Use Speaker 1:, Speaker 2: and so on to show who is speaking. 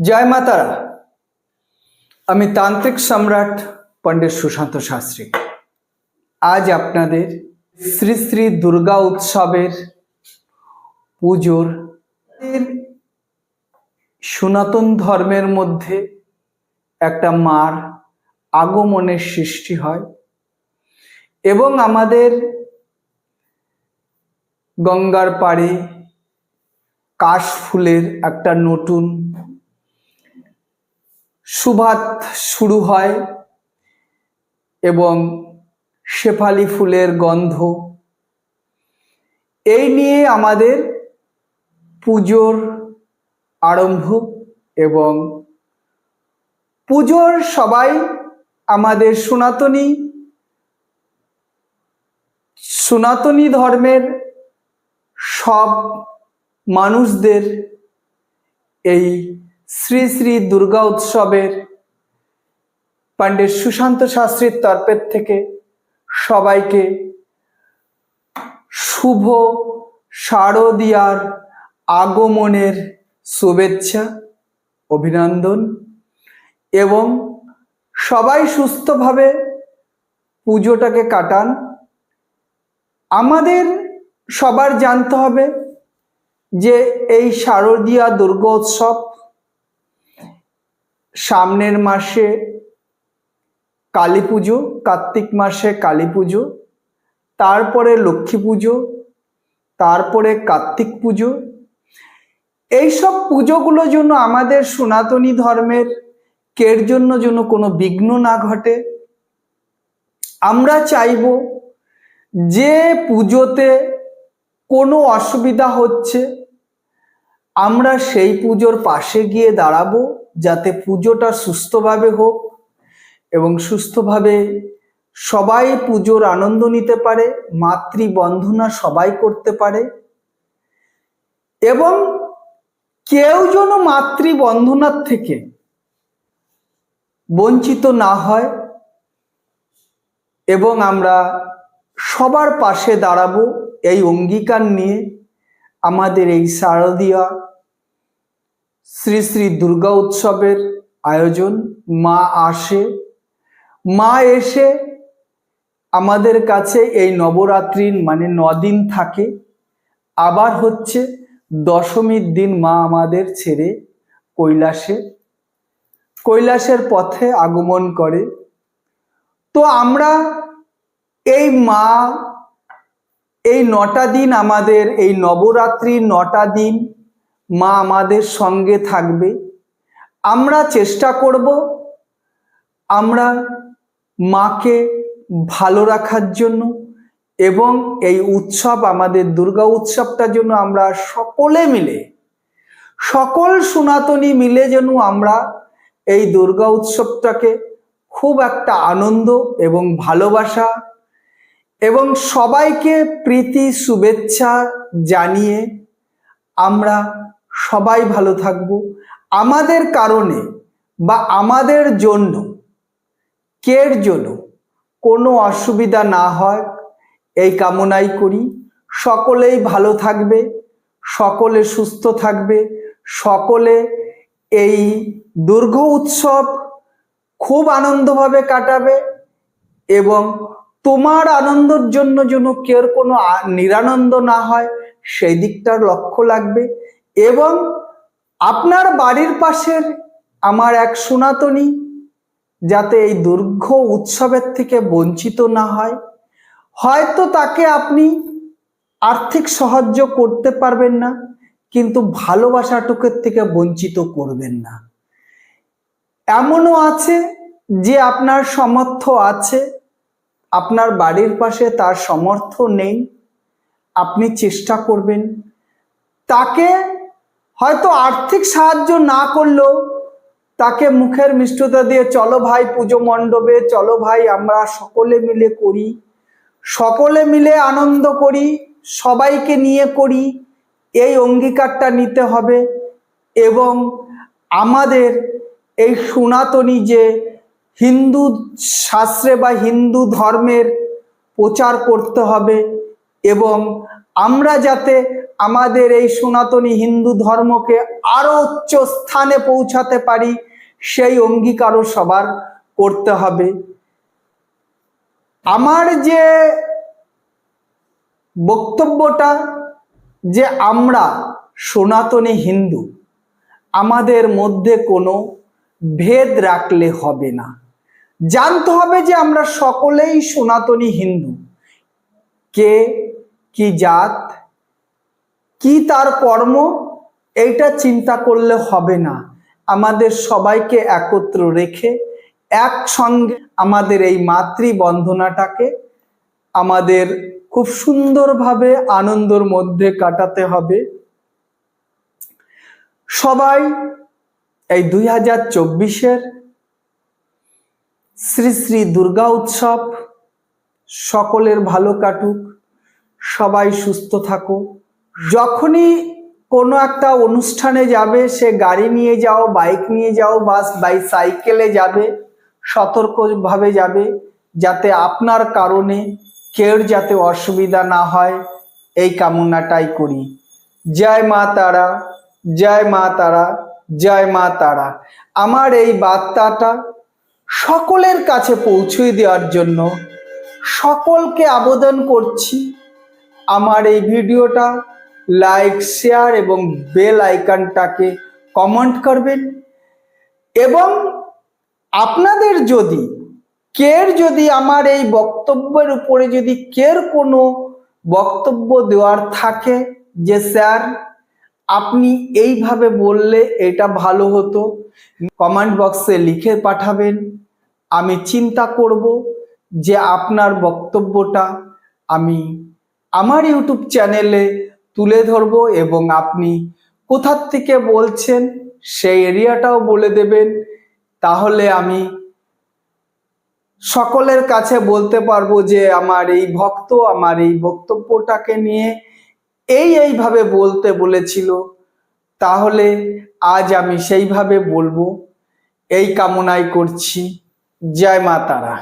Speaker 1: জয় মাতারা। আমি তান্ত্রিক সম্রাট পণ্ডিত সুশান্ত শাস্ত্রী। আজ আপনাদের শ্রী শ্রী দুর্গা উৎসবের পুজোর সনাতন ধর্মের মধ্যে একটা মার আগমনের সৃষ্টি হয় এবং আমাদের গঙ্গার পাড়ে কাশ ফুলের একটা নতুন সুভাত শুরু হয় এবং শেফালি ফুলের গন্ধ এই নিয়ে আমাদের পুজোর আরম্ভ। এবং পুজোর সবাই আমাদের সনাতনী ধর্মের সব মানুষদের এই শ্রী শ্রী দুর্গা উৎসবের পণ্ডিত সুশান্ত শাস্ত্রীর তরফের থেকে সবাইকে শুভ শারদীয়ার আগমনের শুভেচ্ছা অভিনন্দন এবং সবাই সুস্থভাবে পুজোটাকে কাটান। আমাদের সবার জানতে হবে যে এই শারদীয়া দুর্গোৎসব সামনের মাসে কালী পুজো, কার্তিক মাসে কালী পুজো, তারপরে লক্ষ্মী পুজো, তারপরে কার্তিক পুজো। এইসব পুজোগুলোর জন্য আমাদের সনাতনী ধর্মের কের জন্য যেন কোনো বিঘ্ন না ঘটে। আমরা চাইব যে পুজোতে কোনো অসুবিধা হচ্ছে আমরা সেই পুজোর পাশে গিয়ে দাঁড়াবো যাতে পুজোটা সুস্থভাবে হোক এবং সুস্থভাবে সবাই পুজোর আনন্দ নিতে পারে, মাতৃবন্ধনা সবাই করতে পারে এবং কেউ যেন মাতৃবন্ধনার থেকে বঞ্চিত না হয় এবং আমরা সবার পাশে দাঁড়াবো এই অঙ্গীকার নিয়ে আমাদের এই শারদীয়া শ্রী শ্রী দুর্গা উৎসবের আয়োজন। মা এসে আমাদের কাছে এই নবরাত্রির মানে 9 দিন থাকে, আবার হচ্ছে দশমীর দিন মা আমাদের ছেড়ে কৈলাসের পথে আগমন করে। তো আমরা এই মা এই 9টা দিন আমাদের এই নবরাত্রির 9টা দিন মা আমাদের সঙ্গে থাকবে। আমরা চেষ্টা করব আমরা মাকে ভালো রাখার জন্য এবং এই উৎসব আমাদের দুর্গা উৎসবটার জন্য আমরা সকলে মিলে সকল সনাতনী মিলে যেন আমরা এই দুর্গা উৎসবটাকে খুব একটা আনন্দ এবং ভালোবাসা এবং সবাইকে প্রীতি শুভেচ্ছা জানিয়ে আমরা সবাই ভালো থাকব। আমাদের কারণে বা আমাদের জন্য কের জন্য কোনো অসুবিধা না হয় এই কামনাই করি। সকলেই ভালো থাকবে, সকলে সুস্থ থাকবে, সকলে এই দুর্গা উৎসব খুব আনন্দভাবে কাটাবে এবং তোমার আনন্দের জন্য যেন কেউ কোনো নিরানন্দ না হয় সেই দিকটার লক্ষ্য লাগবে এবং আপনার বাড়ির পাশের আমার এক সনাতনী যাতে এই দুর্গা উৎসবের থেকে বঞ্চিত না হয়। হয়তো তাকে আপনি আর্থিক সাহায্য করতে পারবেন না, কিন্তু ভালোবাসাটুকুর থেকে বঞ্চিত করবেন না। এমনও আছে যে আপনার সামর্থ্য আছে, আপনার বাড়ির পাশে তার সামর্থ্য নেই, আপনি চেষ্টা করবেন তাকে হয়তো আর্থিক সাহায্য না করলেও তাকে মুখের মিষ্টতা দিয়ে চলো ভাই পুজো মণ্ডপে, চলো ভাই আমরা সকলে মিলে করি, সকলে মিলে আনন্দ করি, সবাইকে নিয়ে করি, এই অঙ্গীকারটা নিতে হবে এবং আমাদের এই সনাতনী যে হিন্দু শাস্ত্রে বা হিন্দু ধর্মের প্রচার করতে হবে এবং আমরা যাতে আমাদের এই সনাতনী হিন্দু ধর্মকে আরো উচ্চ স্থানে পৌঁছাতে পারি, সেই অঙ্গীকারও সবার করতে হবে। আমার যে বক্তব্যটা, যে আমরা সনাতনী হিন্দু, আমাদের মধ্যে কোনো ভেদ রাখলে হবে না। জানতে হবে যে আমরা সকলেই সনাতনী হিন্দু। কে কি জাত, কি তার কর্ম, এইটা চিন্তা করলে হবে না। আমাদের সবাইকে একত্র রেখে একসঙ্গে আমাদের এই মাতৃবন্ধনাটাকে আমাদের খুব সুন্দরভাবে আনন্দের মধ্যে কাটাতে হবে। সবাই এই 2024-এর শ্রী শ্রী দুর্গা উৎসব সকলের ভালো কাটুক, সবাই সুস্থ থাকো। যখনই কোনো একটা অনুষ্ঠানে যাবে, সে গাড়ি নিয়ে যাও, বাইক নিয়ে যাও, বাস সাইকেলে যাবে, সতর্কভাবে যাবে, যাতে আপনার কারণে কেউ যাতে অসুবিধা না হয়, এই কামনাটাই করি। জয় মা তারা, জয় মা তারা, জয় মা তারা। আমার এই বার্তাটা সকলের কাছে পৌঁছে দেওয়ার জন্য সকলকে আবেদন করছি, আমার এই ভিডিওটা লাইক, শেয়ার এবং বেল আইকনটাকে কমেন্ট করবেন। এবং আপনাদের যদি আমার এই বক্তব্যের উপরে যদি কোনো বক্তব্য দেওয়ার থাকে, যে স্যার আপনি এইভাবে বললে এটা ভালো হতো, কমেন্ট বক্সে লিখে পাঠাবেন। আমি চিন্তা করব যে আপনার বক্তব্যটা আমি আমার ইউটিউব চ্যানেলে তুলে ধরব, এবং আপনি কোথা থেকে বলছেন সেই এরিয়াটাও বলে দেবেন। তাহলে আমি সকলের কাছে বলতে পারবো যে আমার এই ভক্ত আমার এই বক্তব্যটাকে নিয়ে এইভাবে বলতে বলেছিল, তাহলে আজ আমি সেইভাবে বলবো। এই কামনাই করছি। জয় মা তারা।